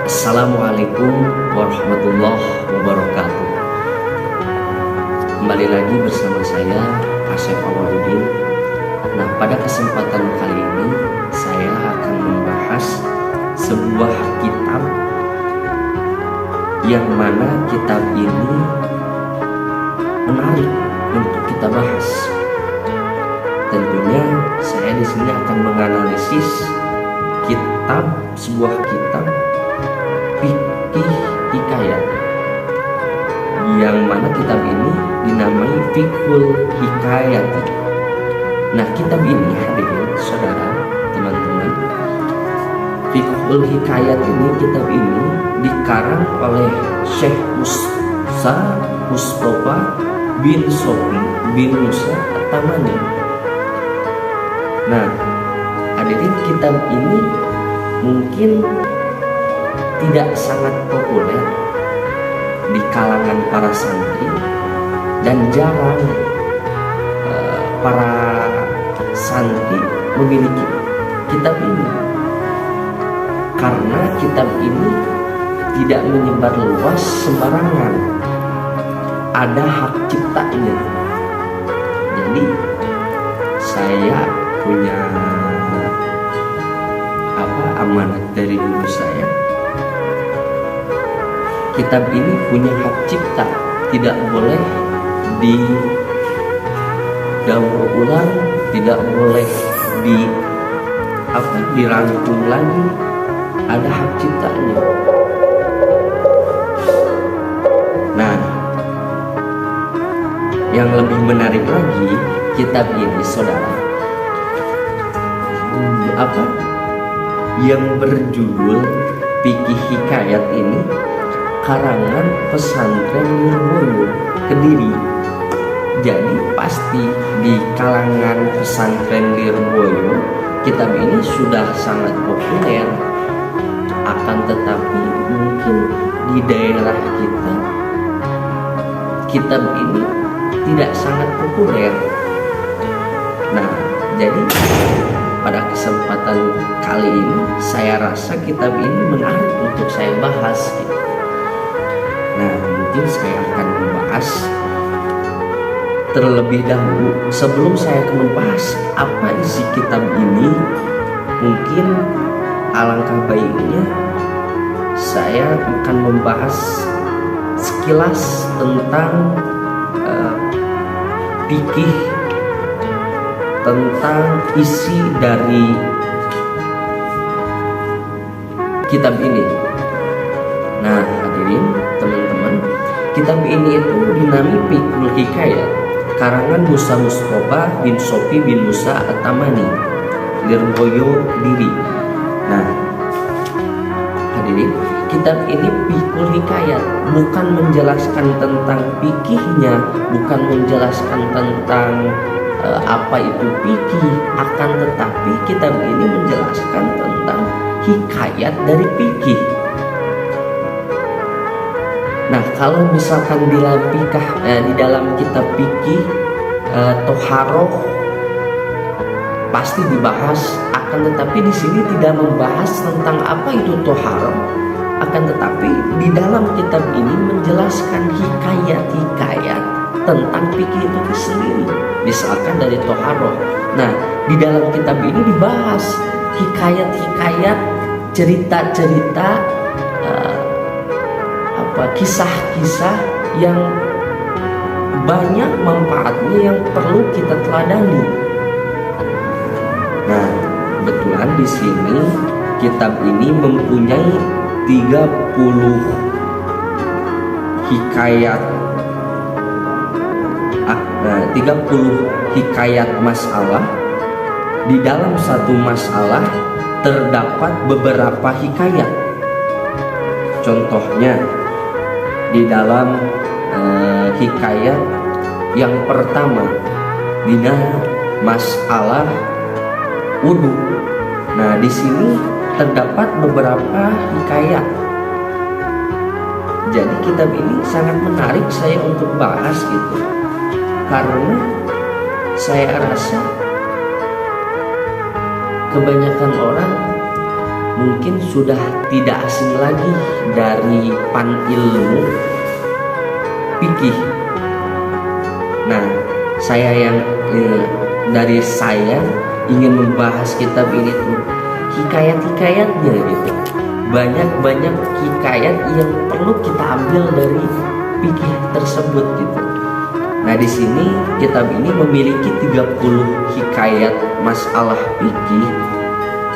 Assalamualaikum warahmatullahi wabarakatuh. Kembali lagi bersama saya Asep Awaludin. Nah, pada kesempatan kali ini saya akan membahas sebuah kitab yang mana kitab ini menarik untuk kita bahas. Tentunya saya di sini akan menganalisis sebuah kitab Fiqih Hikayat, yang mana kitab ini dinamai Fiqhul Hikayat. Nah, kitab ini hadirin saudara, teman-teman, Fiqhul Hikayat ini, kitab ini dikarang oleh Syekh Mustafa bin Sofi bin Musa At-Tamani. Nah, hadirin, kitab ini mungkin tidak sangat populer di kalangan para santri, dan jarang para santri memiliki kitab ini, karena kitab ini tidak menyebar luas sembarangan, ada hak ciptanya. Jadi saya punya amanat dari guru saya, kitab ini punya hak cipta, tidak boleh didaur ulang, tidak boleh dirangkum lagi, ada hak ciptanya. Nah, yang lebih menarik lagi, kitab ini saudara, yang berjudul Fiqih Hikayat ini karangan pesantren Lirboyo Kediri. Jadi pasti di kalangan pesantren Lirboyo kitab ini sudah sangat populer. Akan tetapi mungkin di daerah kita kitab ini tidak sangat populer. Nah, jadi pada kesempatan kali ini saya rasa kitab ini menarik untuk saya bahas gitu. Nah, mungkin saya akan membahas terlebih dahulu. Sebelum saya akan membahas apa isi kitab ini, mungkin alangkah baiknya saya akan membahas sekilas tentang fikih, tentang isi dari kitab ini. Nah, hadirin teman-teman, kitab ini itu dinamai Fiqhul Hikayat, karangan Mustafa bin Sofi bin Musa At-Tamani, Lirboyo Kediri. Nah, hadirin, kitab ini Fiqhul Hikayat, bukan menjelaskan tentang fikihnya, bukan menjelaskan tentang apa itu fikih, akan tetapi kitab ini menjelaskan tentang hikayat dari fikih. Nah, kalau misalkan di dalam kitab fikih toharoh pasti dibahas, akan tetapi di sini tidak membahas tentang apa itu toharoh, akan tetapi di dalam kitab ini menjelaskan hikayat-hikayat tentang fikih itu sendiri, misalkan dari toharoh. Nah, di dalam kitab ini dibahas hikayat-hikayat, cerita-cerita, kisah-kisah yang banyak manfaatnya yang perlu kita teladani. Nah, kebetulan di sini kitab ini mempunyai 30 hikayat, 30 hikayat masalah. Di dalam satu masalah terdapat beberapa hikayat. Contohnya di dalam hikayat yang pertama, dina masalah wudu. Nah, di sini terdapat beberapa hikayat. Jadi kitab ini sangat menarik saya untuk bahas gitu, karena saya rasa kebanyakan orang mungkin sudah tidak asing lagi dari ilmu fikih. Nah, dari saya ingin membahas kitab ini tuh hikayat-hikayatnya gitu. Banyak hikayat yang perlu kita ambil dari fikih tersebut gitu. Nah, di sini kitab ini memiliki 30 hikayat masalah fikih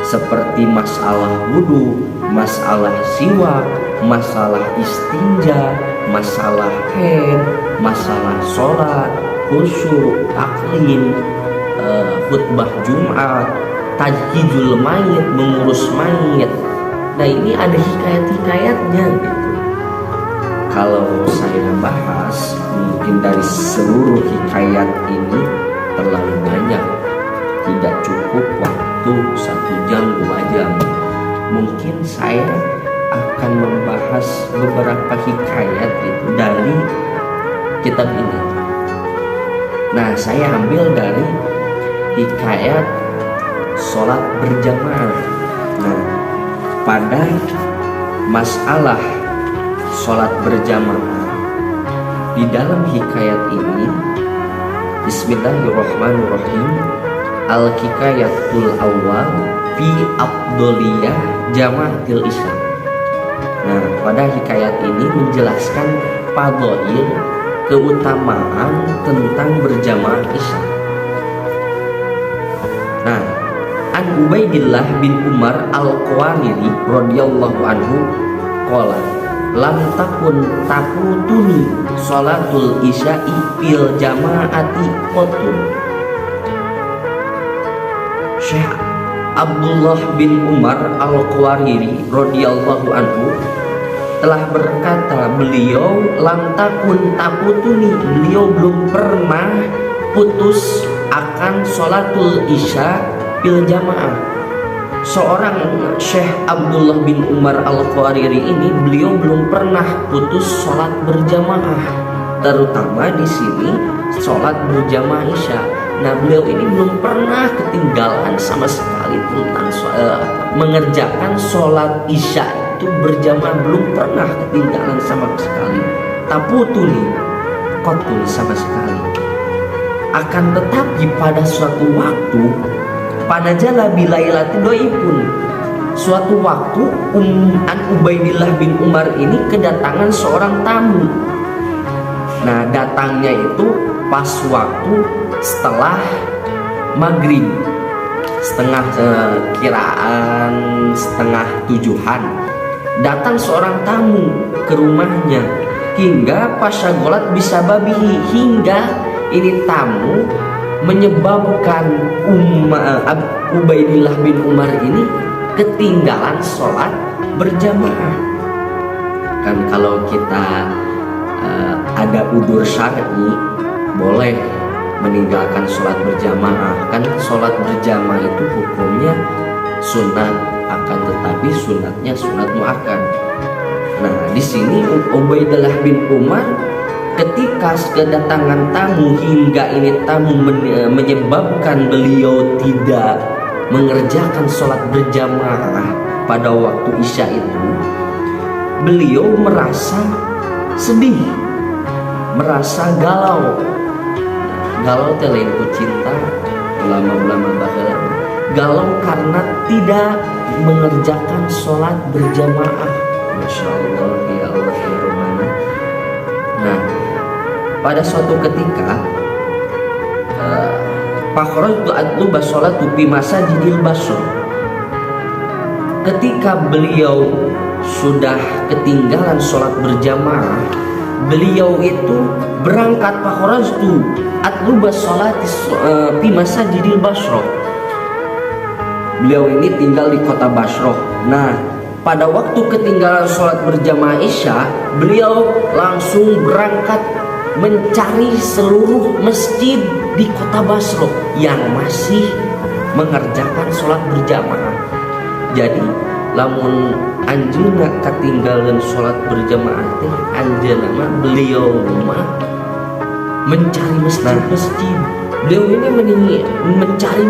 seperti masalah wudu, masalah siwak, masalah istinja, masalah haid, masalah sholat, khusyuk, taklim, khutbah Jumat, tajhijul mayit, mengurus mayit. Nah, ini ada hikayat-hikayatnya gitu. Kalau saya bahas mungkin dari seluruh hikayat ini terlalu banyak, tidak cukup waktu 1 jam 2 jam. Mungkin saya akan membahas beberapa hikayat gitu dari kitab ini. Nah, saya ambil dari hikayat sholat berjamaah. Nah, pada masalah sholat berjamaah di dalam hikayat ini, bismillahirrahmanirrahim, al-hikayatul awal fi afdoliyah jamaatil isya. Nah, pada hikayat ini menjelaskan fadhail, keutamaan tentang berjamaah isya. Nah, an Ubaidillah bin Umar al-Qawariri radhiyallahu anhu qala lam takun tafutuni sholatul isya'i fil jamaati qatun. Syekh Abdullah bin Umar al-Qawariri radhiyallahu anhu telah berkata, beliau lam takun tafutuni, beliau belum pernah putus akan sholatul isya fil jamaah. Seorang Syekh Abdullah bin Umar al-Qawariri ini beliau belum pernah putus sholat berjamaah, terutama di sini sholat berjamaah isya. Nah, beliau ini belum pernah ketinggalan sama sekali tentang mengerjakan sholat isya itu berjamaah, belum pernah ketinggalan sama sekali. Taputuni kotul sama sekali. Akan tetapi pada suatu waktu, pada jala bilailati doi pun, suatu waktu an Ubaidillah bin Umar ini kedatangan seorang tamu. Nah, datangnya itu pas waktu setelah maghrib, kiraan setengah 7-an, datang seorang tamu ke rumahnya hingga pasyagolat bisa babihi, hingga ini tamu menyebabkan Ubaidillah bin Umar ini ketinggalan sholat berjamaah. Kan kalau kita ada udzur syar'i boleh meninggalkan sholat berjamaah. Kan sholat berjamaah itu hukumnya sunat, akan tetapi sunatnya sunat muakkad. Nah, di sini Ubaidillah bin Umar ketika kedatangan tamu hingga ini tamu menyebabkan beliau tidak mengerjakan sholat berjamaah pada waktu isya itu, beliau merasa sedih, merasa galau telain ku cinta, ulama-ulama baheula galau karena tidak mengerjakan sholat berjamaah. Masya Allah, ya Allah ya Rabbana. Nah, pada suatu ketika fakhrajtu atluba sholatu fi masajidil Basra. Ketika beliau sudah ketinggalan sholat berjamaah, beliau itu berangkat fakhrajtu atluba sholati fi masajidil Basra. Beliau ini tinggal di kota Basra. Nah, pada waktu ketinggalan sholat berjamaah isya, beliau langsung berangkat mencari seluruh masjid di kota Basra yang masih mengerjakan sholat berjamaah. Jadi lamun anjeunna ketinggalan sholat berjamaah teh, anjeunna mah beliau mah mencari masjid-masjid Beliau ini mencari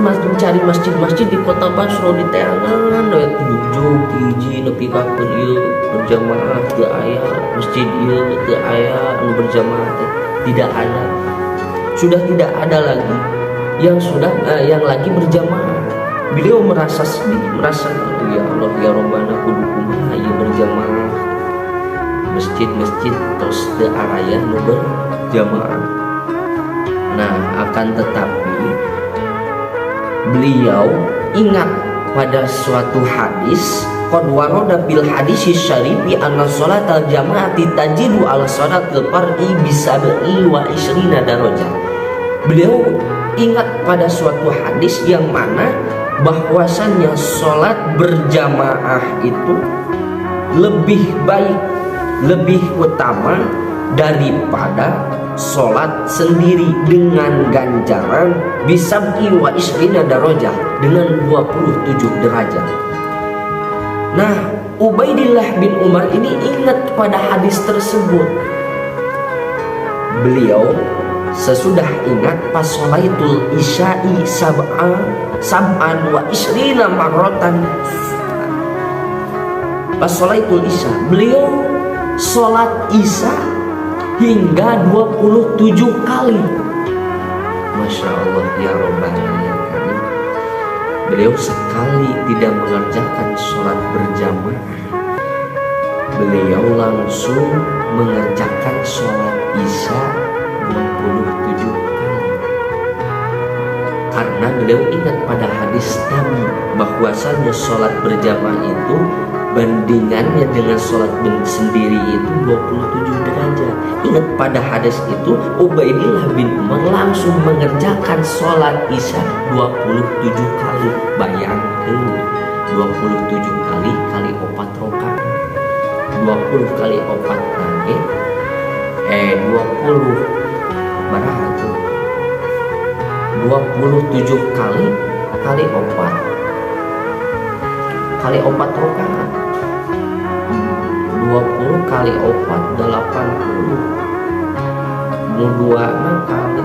masjid-masjid di kota Basra di teangan jog hiji nepi ka ieu berjamaah teu aya masjid ieu teu aya anu berjamaah tidak ada. Sudah tidak ada lagi yang lagi berjamaah. Beliau merasa sedih, merasa ya Allah ya Rabbana kudu kumaha ieu berjamaah. Masjid-masjid terus teu aya nu berjamaah. Nah, akan tetapi beliau ingat pada suatu hadis, qad warada bil hadis syarifi anna sholatal jamaati tajidu ala sholatil far'i bisab'i wa isrina darajah. Beliau ingat pada suatu hadis yang mana bahwasannya sholat berjamaah itu lebih baik, lebih utama daripada sholat sendiri dengan ganjaran bisab'i wa isrina darajah dengan 27 derajat. Nah, Ubaidillah bin Umar ini ingat pada hadis tersebut. Beliau sesudah ingat pas sholaitul isya'i sab'an wa isrina marrotan. Pas sholaitul isya, beliau sholat isya hingga 27 kali. Masya Allah ya Rabbana ya Karim. Beliau sekali tidak mengerjakan sholat berjamaah, beliau langsung mengerjakan sholat isya 27 kali. Karena beliau ingat pada hadis Nabi bahwasannya sholat berjamaah itu bandingannya dengan sholat sendiri itu 27 derajat. Ingat pada hadis itu Ubaidillah bin Umar langsung mengerjakan sholat isya 27 kali. Bayangkan 27 kali 4 rakaat, 20 kali 4 kali 20 berapa tuh? 27 kali 4 rakaat, 20 kali 4 80, muduana kali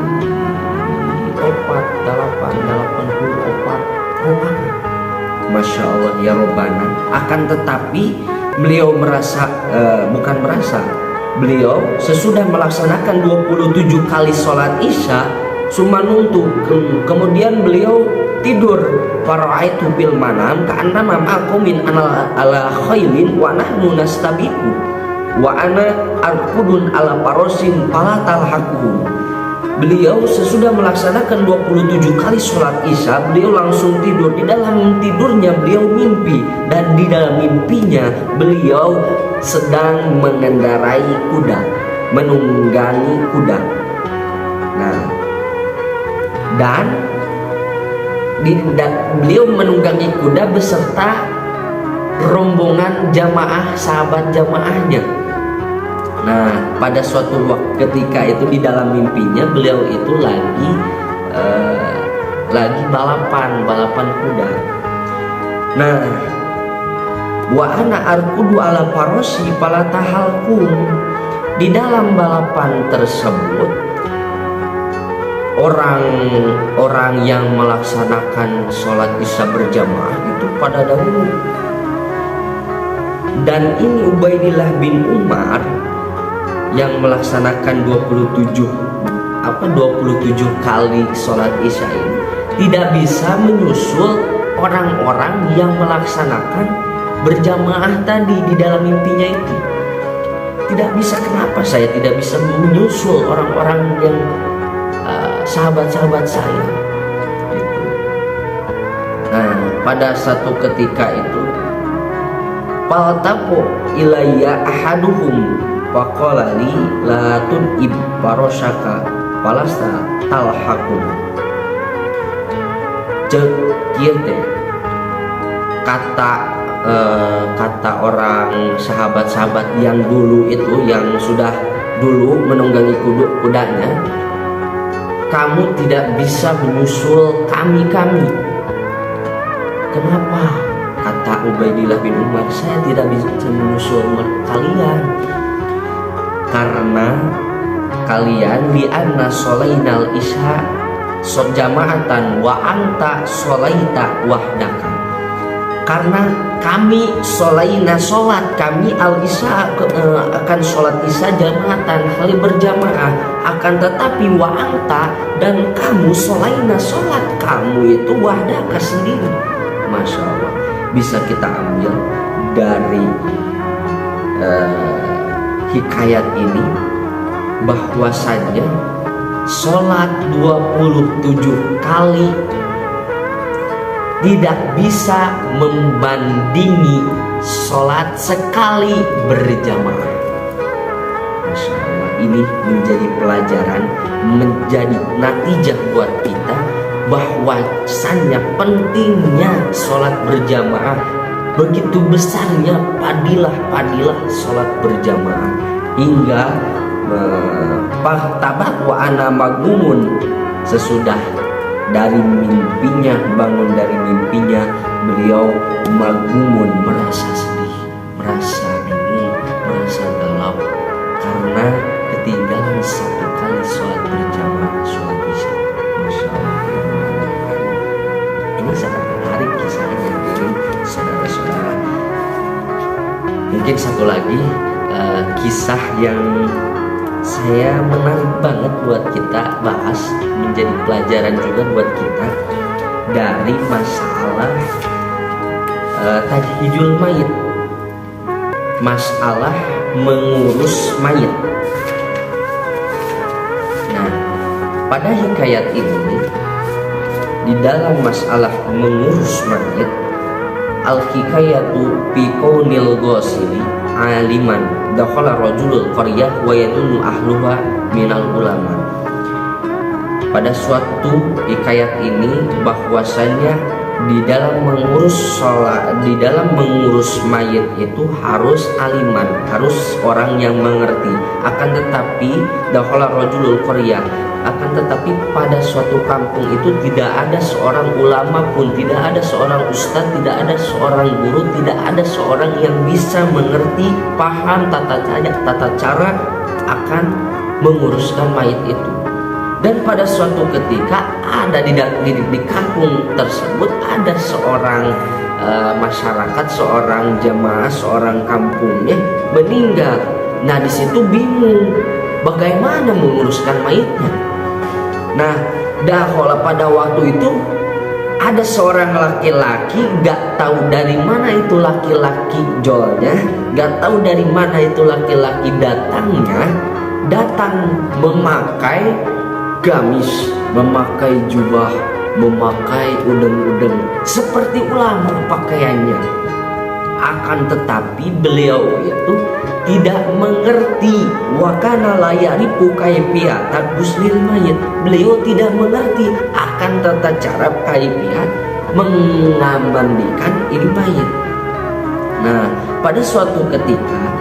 4 84 rakaat. Masya Allah ya Rabbana. Akan tetapi beliau beliau sesudah melaksanakan 27 kali sholat isya sumanuntu, kemudian beliau tidur. Fara'aitu bil manam ka'annama ma'akum min ala khailin wa nahnu nastabiqu wa ana arqudun ala parosin fala talhaquhum. Beliau sesudah melaksanakan 27 kali sholat isya, beliau langsung tidur. Di dalam tidurnya beliau mimpi, dan di dalam mimpinya beliau sedang mengendarai kuda, menunggangi kuda. Nah, dan beliau menunggangi kuda beserta rombongan jamaah, sahabat jamaahnya. Nah, pada suatu waktu ketika itu di dalam mimpinya beliau itu lagi balapan kuda. Nah, wa ana arkudu ala parosi pala tahalkum. Di dalam balapan tersebut orang-orang yang melaksanakan sholat isya berjamaah itu pada dahulu. Dan ini Ubaidillah bin Umar yang melaksanakan 27 kali sholat isya ini tidak bisa menyusul orang-orang yang melaksanakan berjamaah tadi di dalam mimpinya itu. Tidak bisa. Kenapa saya tidak bisa menyusul orang-orang yang sahabat-sahabat saya gitu. Nah, pada satu ketika itu faltaqo ilayya ahaduhum wa qala li la tunib barosaka falasta talhaqum. Cek kieu teh kata orang sahabat-sahabat yang dulu itu, yang sudah dulu menunggangi kudanya, kamu tidak bisa menyusul kami. Kenapa? Kata Ubaidillah bin Umar, saya tidak bisa menyusul kalian karena kalian li'anna sholainal isya jamaatan wa anta sholaita wahdaka. Karena kami sholaina sholat kami al-isya akan sholat isya jamaatan hal berjamaah, akan tetapi wa anta dan kamu sholaina sholat kamu itu wahdaka sendiri. Masya Allah, bisa kita ambil dari hikayat ini bahwasanya sholat 27 kali tidak bisa membandingi sholat sekali berjamaah. Masya Allah, ini menjadi pelajaran, menjadi natijah buat kita bahwasanya pentingnya sholat berjamaah, begitu besarnya padilah sholat berjamaah, hingga tabat wa ana magmumun, sesudah dari mimpinya, bangun dari mimpinya, beliau magmumun, merasa sedih, merasa bingung, merasa galau karena ketinggalan satu kali sholat berjamaah, sholat isya. Masya Allah, ini sangat menarik kisahnya dari saudara-saudara. Mungkin satu lagi kisah yang saya menarik banget buat kita bahas, menjadi pelajaran juga buat kita, dari masalah tajhijul mayit, masalah mengurus mayit. Nah, pada hikayat ini, di dalam masalah mengurus mayit, al-hikayatu fi qaunil ghasili aliman dakhala rajulul qaryah wa yadullu ahluha minal ulama. Pada suatu hikayat ini bahwasanya di dalam mengurus sholat, di dalam mengurus mayit itu harus aliman, harus orang yang mengerti. Akan tetapi dakhala rajulul qaryah, akan tetapi pada suatu kampung itu tidak ada seorang ulama pun, tidak ada seorang ustadz, tidak ada seorang guru, tidak ada seorang yang bisa mengerti, paham tata cara akan menguruskan mayit itu. Dan pada suatu ketika ada di kampung tersebut ada seorang masyarakat, seorang jamaah, seorang kampungnya meninggal. Nah, di situ bingung bagaimana menguruskan mayitnya. Nah, pada waktu itu ada seorang laki-laki, gak tahu dari mana itu laki-laki jolnya, gak tahu dari mana itu laki-laki datang memakai gamis, memakai jubah, memakai udeng-udeng seperti ulama pakaiannya. Akan tetapi beliau itu tidak mengerti wakana layaripu kaifiat guslil mayit. Beliau tidak mengerti akan tata cara kaifiat mengamandikan ini mayit. Nah, pada suatu ketika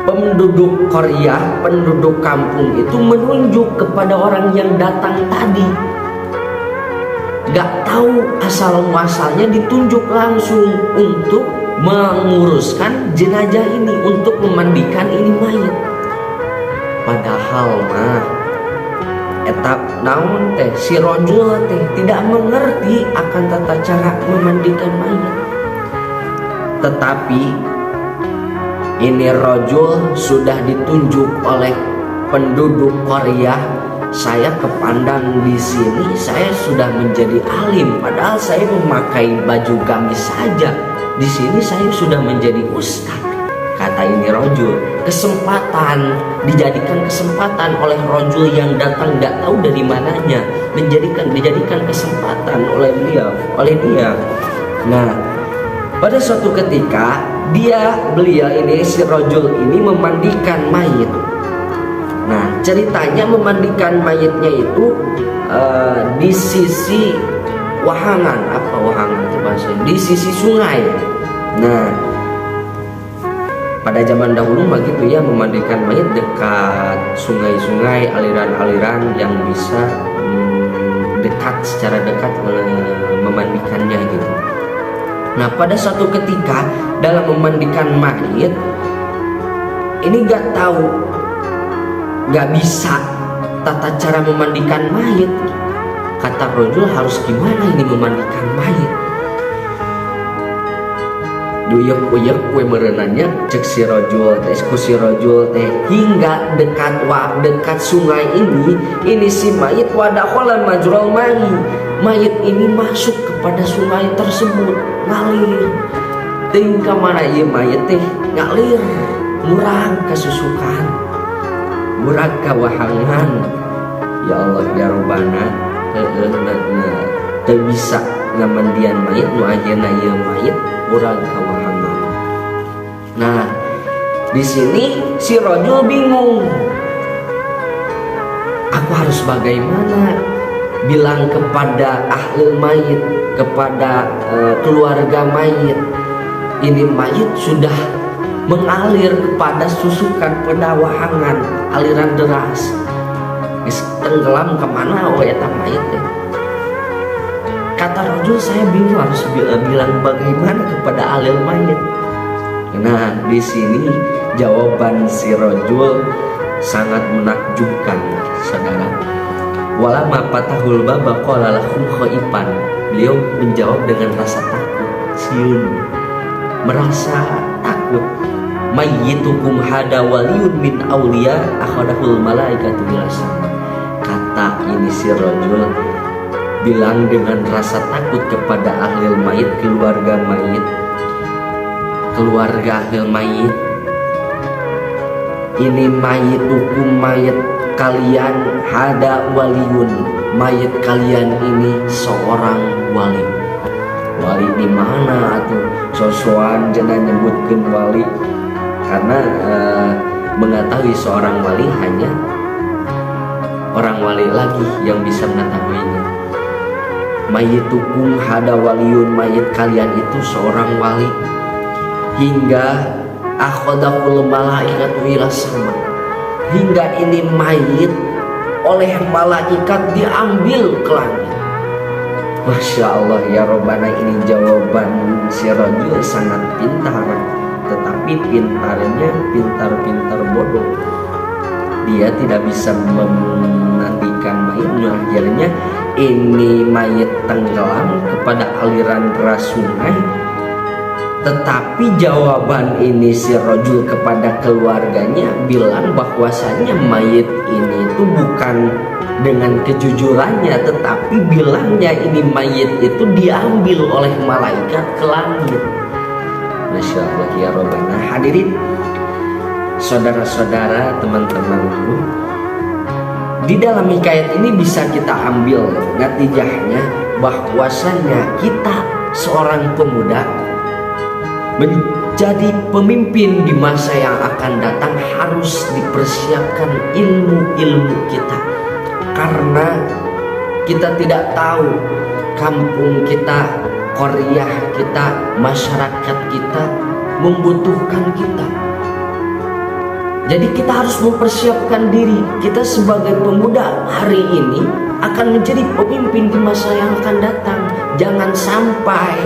penduduk qaryah, penduduk kampung itu menunjuk kepada orang yang datang tadi. Gak tahu asal muasalnya, ditunjuk langsung untuk menguruskan jenazah ini, untuk memandikan ini mayit. Padahal mah etap naon teh si rojul teh tidak mengerti akan tata cara memandikan mayit. Tetapi ini rojul sudah ditunjuk oleh penduduk qaryah. Saya kepandang di sini, saya sudah menjadi alim, padahal saya memakai baju gamis saja. Di sini saya sudah menjadi ustaz, kata ini rojul. Dijadikan kesempatan oleh rojul yang datang tidak tahu dari mananya, dijadikan kesempatan oleh dia. Nah, pada suatu ketika beliau ini si rojul ini memandikan mayit. Nah, ceritanya memandikan mayitnya itu di sisi wahangan, apa wahangan itu bahasanya? Di sisi sungai. Nah, pada zaman dahulu begitu ya, memandikan mayit dekat sungai-sungai, aliran-aliran yang bisa secara dekat memandikannya gitu. Nah, pada suatu ketika dalam memandikan mayit ini gak bisa tata cara memandikan mayit. Kata rojul, harus gimana ini memandikan mayit? Duyek-uyek kue merenanya cek si rojul teh, si rojul teh hingga dekat sungai ini si mayit wadakholan majrul mayit ini masuk kepada sungai tersebut, ngalir. Ting ka mana ieu mayit teh ngalir, murag kasusukan, murag kawahangan. Ya Allah ya Rabbana, teu bisa ngamandian mayit nu ajeuna ieu mayit murag kawahangan. Nah, di sini si rojul bingung. Aku harus bagaimana bilang kepada ahli mayit, kepada keluarga mayit, ini mayit sudah mengalir kepada susukan pedawahangan, aliran deras, tenggelam kemana eta mayit ya? Kata rojul, saya bingung harus bilang bagaimana kepada ahli mayit. Nah, di sini jawaban si rojul sangat menakjubkan, saudara. Walama patahul baba qala lahum khaipan. Beliau menjawab dengan rasa takut, siun, merasa takut. Mayyitukum hada waliyun min auliya akhadahul malaikatu bilasam. Kata ini si rojul bilang dengan rasa takut kepada ahli mayit, keluarga mayit. Keluarga ahli mayit, ini mayit hukum mayit kalian hada waliyun, mayit kalian ini seorang wali. Wali di mana atuh? Sosokan cenah nyebutkeun wali, karena mengetahui seorang wali hanya orang wali lagi yang bisa mengetahuinya. Mayit hukum hada waliyun, mayit kalian itu seorang wali. Hingga akhadahul malaikatu ila sama, hingga ini mayit oleh malaikat diambil ke langit. Masya Allah ya Rabbana, ini jawaban si rajul sangat pintar, tetapi pintarnya pintar-pintar bodoh. Dia tidak bisa memandikan mayitnya. Akhirnya ini mayit tenggelam kepada aliran deras sungai. Tetapi jawaban ini si rojul kepada keluarganya bilang bahwasanya mayit ini itu bukan dengan kejujurannya, tetapi bilangnya ini mayit itu diambil oleh malaikat ke langit. Masya Allah ya Rabbana. Hadirin, saudara-saudara, teman-temanku, di dalam hikayat ini bisa kita ambil natijahnya bahwasanya kita seorang pemuda menjadi pemimpin di masa yang akan datang harus dipersiapkan ilmu-ilmu kita, karena kita tidak tahu kampung kita, qaryah kita, masyarakat kita membutuhkan kita. Jadi kita harus mempersiapkan diri. Kita sebagai pemuda hari ini akan menjadi pemimpin di masa yang akan datang. Jangan sampai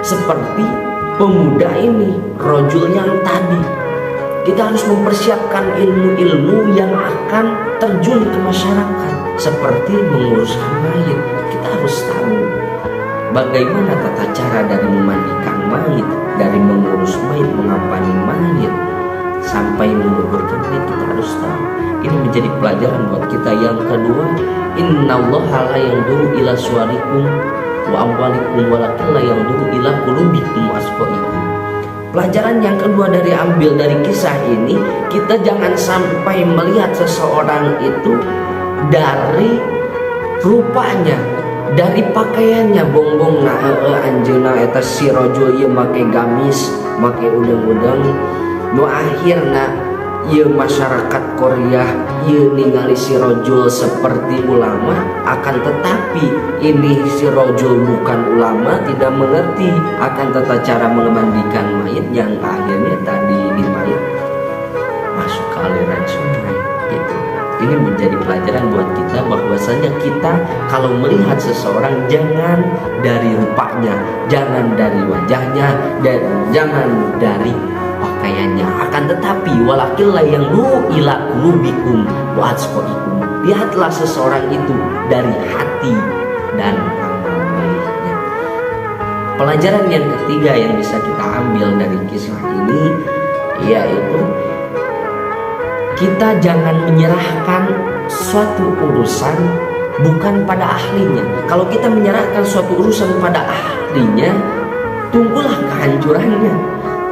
seperti pemuda ini, rojul yang tadi. Kita harus mempersiapkan ilmu-ilmu yang akan terjun ke masyarakat, seperti menguruskan mayit. Kita harus tahu bagaimana tata cara dari memandikan mayit, dari mengurus mayit, mengampani mayit, sampai menguburkan mayit. Kita harus tahu. Ini menjadi pelajaran buat kita. Yang kedua, innallaha la yanzuru ila suwarikum wa amwalikum walakin la yanzuru ila qulubikum wa asfaikum. Pelajaran yang kedua ambil dari kisah ini, kita jangan sampai melihat seseorang itu dari rupanya, dari pakaiannya. Bongbong na anjeuna eta si rojul ieu make gamis, make udang-udang, nu akhirna ieu masyarakat Korea ieu ningali si rojul seperti ulama, akan tetapi ini si rojul bukan ulama, tidak mengerti akan tata cara memandikan mayit, yang akhirnya tadi ini mayit masuk ke aliran sungai. Gitu. Ini menjadi pelajaran buat kita bahwasanya kita kalau melihat seseorang jangan dari rupanya, jangan dari wajahnya, dan jangan dari pakaiannya, akan tetapi walakillah yang lu ila qulubikum wa asfaikum. lihatlah seseorang itu dari hati dan amal baiknya. Pelajaran yang ketiga yang bisa kita ambil dari kisah ini yaitu kita jangan menyerahkan suatu urusan bukan pada ahlinya. Kalau kita menyerahkan suatu urusan pada ahlinya, tunggulah kehancurannya.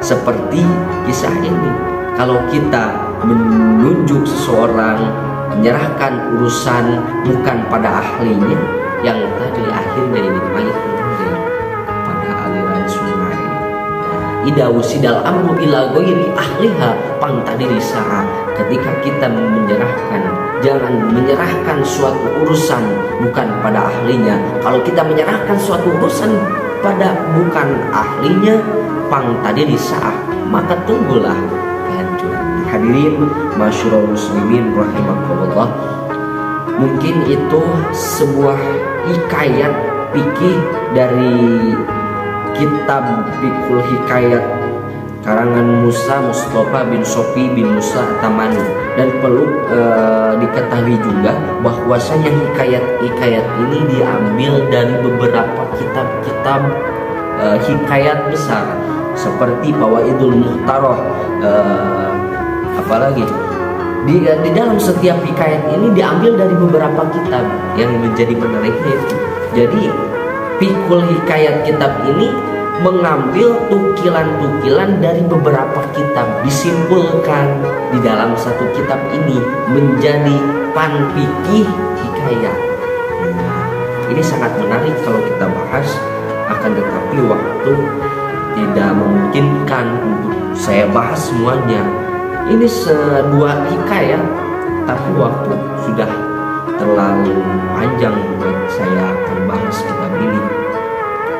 Seperti kisah ini, kalau kita menunjuk seseorang, menyerahkan urusan bukan pada ahlinya, yang tadi akhirnya ini mengalir pada aliran sungai. Ida wusidal amru ila ghairi ahliha pangtadiri sa'a. Ketika kita jangan menyerahkan suatu urusan bukan pada ahlinya. Kalau kita menyerahkan suatu urusan pada bukan ahlinya, pangtadiri sa'a, maka tunggulah kehancuran. Hadirin masyurul muslimin rahimakumullah, mungkin itu sebuah hikayat fikih dari kitab Fiqhul Hikayat karangan Musa Mustafa bin Sofi bin Musa Tamani. Dan perlu diketahui juga bahwasanya hikayat-hikayat ini diambil dari beberapa kitab-kitab hikayat besar seperti Fawaidul Muhtaroh, apalagi di dalam setiap hikayat ini diambil dari beberapa kitab. Yang menjadi menariknya itu, jadi Fiqhul Hikayat kitab ini mengambil tukilan-tukilan dari beberapa kitab, disimpulkan di dalam satu kitab ini menjadi fikih hikayat. Ini sangat menarik kalau kita bahas, akan tetapi waktu tidak memungkinkan untuk saya bahas semuanya. Ini sebuah hikayat, tapi waktu sudah terlalu panjang buat saya akan bahas kitab ini.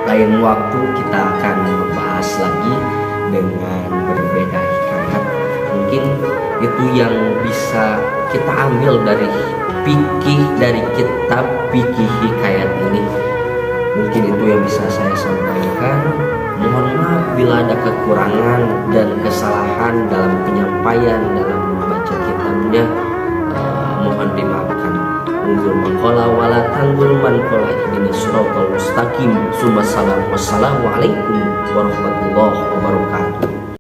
Lain waktu kita akan membahas lagi dengan berbeda hikayat. Mungkin itu yang bisa kita ambil dari fikih, dari kitab fikih hikayat ini. Mungkin itu yang bisa saya sampaikan. Mohon maaf bila ada kekurangan dan kesalahan dalam penyampaian, dalam membaca kitabnya. Mohon dimaafkan. Unzur maqala wala tanzur man qala ihdina siratal mustaqim. Wassalamualaikum warahmatullahi wabarakatuh.